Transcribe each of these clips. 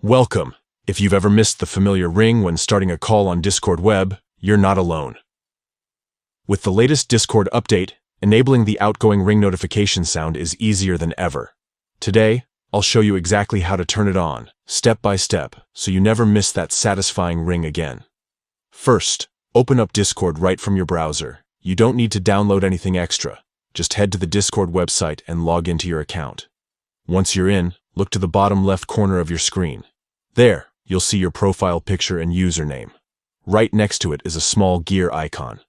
Welcome. If you've ever missed the familiar ring when starting a call on Discord web, you're not alone. With the latest Discord update, enabling the outgoing ring notification sound is easier than ever. Today, I'll show you exactly how to turn it on, step by step, so you never miss that satisfying ring again. First, open up Discord right from your browser. You don't need to download anything extra. Just head to the Discord website and log into your account. Once you're in, look to the bottom left corner of your screen. There, you'll see your profile picture and username. Right next to it is a small gear icon.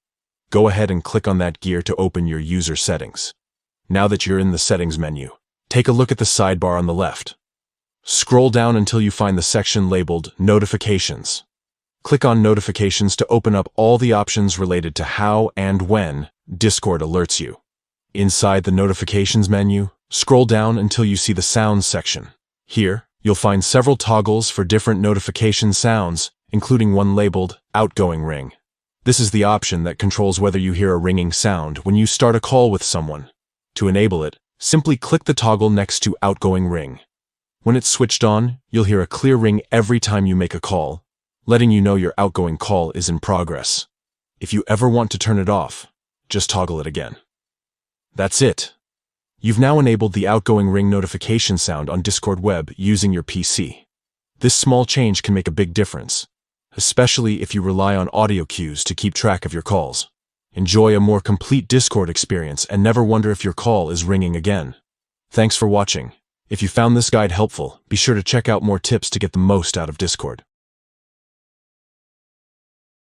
Go ahead and click on that gear to open your user settings. Now that you're in the settings menu, take a look at the sidebar on the left. Scroll down until you find the section labeled Notifications. Click on Notifications to open up all the options related to how and when Discord alerts you. Inside the Notifications menu, scroll down until you see the Sounds section. Here, you'll find several toggles for different notification sounds, including one labeled Outgoing Ring. This is the option that controls whether you hear a ringing sound when you start a call with someone. To enable it, simply click the toggle next to Outgoing Ring. When it's switched on, you'll hear a clear ring every time you make a call, letting you know your outgoing call is in progress. If you ever want to turn it off, just toggle it again. That's it. You've now enabled the outgoing ring notification sound on Discord web using your PC. This small change can make a big difference, especially if you rely on audio cues to keep track of your calls. Enjoy a more complete Discord experience and never wonder if your call is ringing again. Thanks for watching. If you found this guide helpful, be sure to check out more tips to get the most out of Discord.